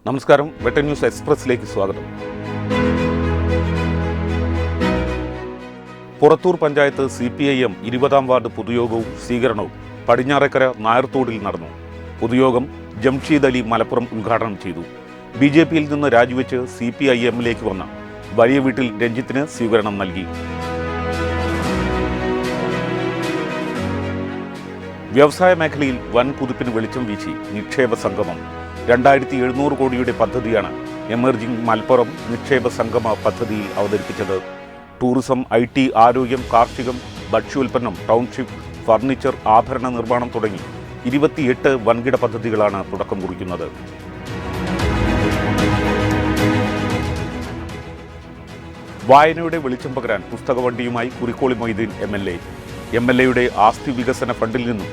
നമസ്കാരം. വെട്ടൻ ന്യൂസ് എക്സ്പ്രസിലേക്ക് സ്വാഗതം. Purathur panchayat CPIM 20-ാം ward പൊതുയോഗവും സ്വീകരണവും പടിഞ്ഞാറേക്കര നായർത്തോടിൽ നടന്നു. പൊതുയോഗം ജംഷീദ് അലി മലപ്പുറം ഉദ്ഘാടനം ചെയ്തു. BJP-യിൽ നിന്ന് രാജിവെച്ച് CPIM-ലേക്ക് വന്ന വലിയ വീട്ടിൽ രഞ്ജിത്തിന് സ്വീകരണം നൽകി. വ്യവസായ മേഖലയിൽ വൻ കുതിപ്പിന് വെളിച്ചം വീശി നിക്ഷേപ സംഗമം. 2700 കോടിയുടെ പദ്ധതിയാണ് എമർജിംഗ് മലപ്പുറം നിക്ഷേപ സംഗമ പദ്ധതിയിൽ അവതരിപ്പിച്ചത്. ടൂറിസം, IT, ആരോഗ്യം, കാർഷികം, ഭക്ഷ്യോൽപ്പന്നം, ടൗൺഷിപ്പ്, ഫർണിച്ചർ, ആഭരണ നിർമ്മാണം തുടങ്ങി 28 വൻകിട പദ്ധതികളാണ് തുടക്കം കുറിക്കുന്നത്. വായനയുടെ വെളിച്ചം പകരാൻ പുസ്തകവണ്ടിയുമായി കുറിക്കോളി മൊയ്തീൻ MLA-യുടെ ആസ്തി വികസന ഫണ്ടിൽ നിന്നും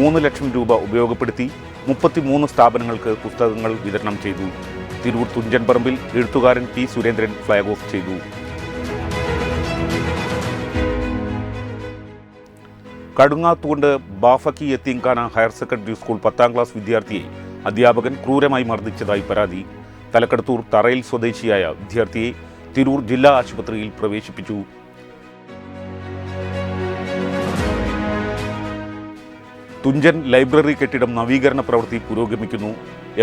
3 ലക്ഷം രൂപ ഉപയോഗപ്പെടുത്തി 33 സ്ഥാപനങ്ങൾക്ക് പുസ്തകങ്ങൾ വിതരണം ചെയ്തു. തിരൂർ തുഞ്ചൻപറമ്പിൽ എഴുത്തുകാരൻ P. സുരേന്ദ്രൻ ഫ്ലാഗ് ഓഫ് ചെയ്തു. കടുങ്ങാത്തുകൊണ്ട് Bafakhy Yatheemkhana higher secondary school 10ാം ക്ലാസ് വിദ്യാർത്ഥിയെ അധ്യാപകൻ ക്രൂരമായി മർദ്ദിച്ചതായി പരാതി. തലക്കടത്തൂർ തറയിൽ സ്വദേശിയായ വിദ്യാർത്ഥിയെ തിരൂർ ജില്ലാ ആശുപത്രിയിൽ പ്രവേശിപ്പിച്ചു. തുഞ്ചൻ ലൈബ്രറി കെട്ടിടം നവീകരണ പ്രവൃത്തി പുരോഗമിക്കുന്നു.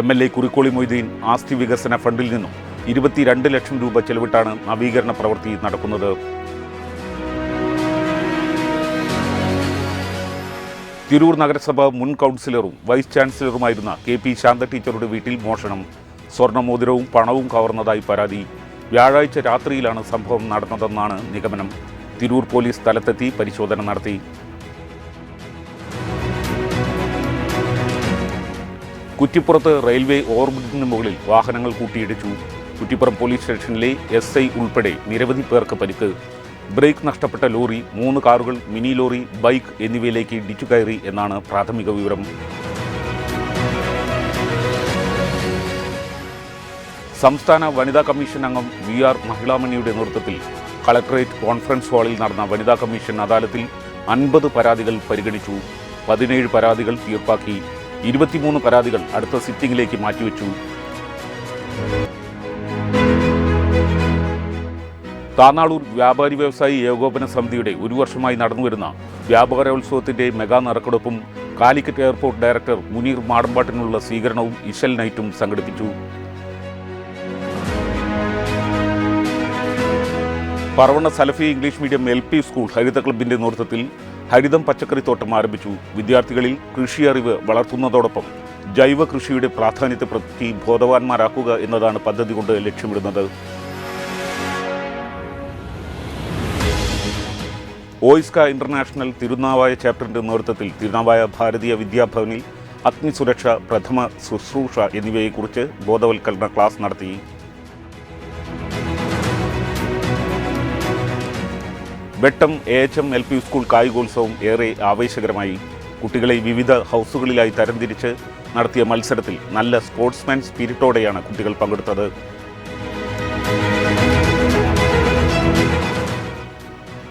MLA കുറിക്കോളി മൊയ്തീൻ ആസ്തി വികസന ഫണ്ടിൽ നിന്നും 22 ലക്ഷം രൂപ ചെലവിട്ടാണ് നവീകരണ പ്രവൃത്തി നടക്കുന്നത്. തിരൂർ നഗരസഭ മുൻ കൗൺസിലറും വൈസ് ചാൻസലറുമായിരുന്ന KP ശാന്ത ടീച്ചറുടെ വീട്ടിൽ മോഷണം. സ്വർണ്ണമോതിരവും പണവും കവർന്നതായി പരാതി. വ്യാഴാഴ്ച രാത്രിയിലാണ് സംഭവം നടന്നതെന്നാണ് നിഗമനം. തിരൂർ പോലീസ് സ്ഥലത്തെത്തി പരിശോധന നടത്തി. കുറ്റിപ്പുറത്ത് റെയിൽവേ ഓവർബ്രിഡ്ജിന് മുകളിൽ വാഹനങ്ങൾ കൂട്ടിയിടിച്ചു. കുറ്റിപ്പുറം പോലീസ് സ്റ്റേഷനിലെ SI ഉൾപ്പെടെ നിരവധി പേർക്ക് പരിക്ക്. ബ്രേക്ക് നഷ്ടപ്പെട്ട ലോറി, 3 കാറുകൾ, മിനി ലോറി, ബൈക്ക് എന്നിവയിലേക്ക് ഇടിച്ചു കയറി എന്നാണ് പ്രാഥമിക വിവരം. സംസ്ഥാന വനിതാ കമ്മീഷൻ അംഗം VR മഹിളാമണിയുടെ നേതൃത്വത്തിൽ കളക്ടറേറ്റ് കോൺഫറൻസ് ഹാളിൽ നടന്ന വനിതാ കമ്മീഷൻ അദാലത്തിൽ 50 പരാതികൾ പരിഗണിച്ചു. 17 പരാതികൾ തീർപ്പാക്കി. 23 പരാതികൾ അടുത്ത സിറ്റിംഗിലേക്ക് മാറ്റിവെച്ചു. താനാളൂർ വ്യാപാരി വ്യവസായി ഏകോപന സമിതിയുടെ 1 വർഷമായി നടന്നുവരുന്ന വ്യാപാരോത്സവത്തിന്റെ മെഗാ നറുക്കെടുപ്പും കാലിക്കറ്റ് എയർപോർട്ട് ഡയറക്ടർ മുനീർ മാടമ്പാട്ടിനുള്ള സ്വീകരണവും ഇശൽ നൈറ്റും സംഘടിപ്പിച്ചു. Paravanna Salafi English medium LP school Haritha ക്ലബിന്റെ നേതൃത്വത്തിൽ ഹരിതം പച്ചക്കറിത്തോട്ടം ആരംഭിച്ചു. വിദ്യാർത്ഥികളിൽ കൃഷി അറിവ് വളർത്തുന്നതോടൊപ്പം ജൈവ കൃഷിയുടെ പ്രാധാന്യത്തെപ്പറ്റി ബോധവാന്മാരാക്കുക എന്നതാണ് പദ്ധതി കൊണ്ട് ലക്ഷ്യമിടുന്നത്. ഓയിസ്ക ഇന്റർനാഷണൽ തിരുനാവായ ചാപ്റ്ററിന്റെ നേതൃത്വത്തിൽ തിരുനാവായ ഭാരതീയ വിദ്യാഭവനിൽ അഗ്നിസുരക്ഷ, പ്രഥമ ശുശ്രൂഷ എന്നിവയെക്കുറിച്ച് ബോധവൽക്കരണ ക്ലാസ് നടത്തി. വെട്ടം AHM LP സ്കൂൾ കായികോത്സവം ഏറെ ആവേശകരമായി. കുട്ടികളെ വിവിധ ഹൗസുകളിലായി തരംതിരിച്ച് നടത്തിയ മത്സരത്തിൽ നല്ല സ്പോർട്സ്മാൻ സ്പിരിറ്റോടെയാണ് കുട്ടികൾ പങ്കെടുത്തത്.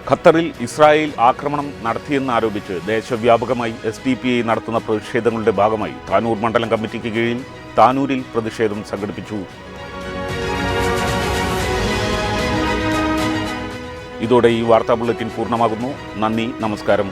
ഖത്തറിൽ ഇസ്രായേൽ ആക്രമണം നടത്തിയെന്നാരോപിച്ച് ദേശവ്യാപകമായി SDPI നടത്തുന്ന പ്രതിഷേധങ്ങളുടെ ഭാഗമായി താനൂർ മണ്ഡലം കമ്മിറ്റിക്ക് കീഴിൽ താനൂരിൽ പ്രതിഷേധം സംഘടിപ്പിച്ചു. ഇതോടെ ഈ വാർത്താ ബുള്ളറ്റിൻ പൂർണ്ണമാകുന്നു. നന്ദി, നമസ്കാരം.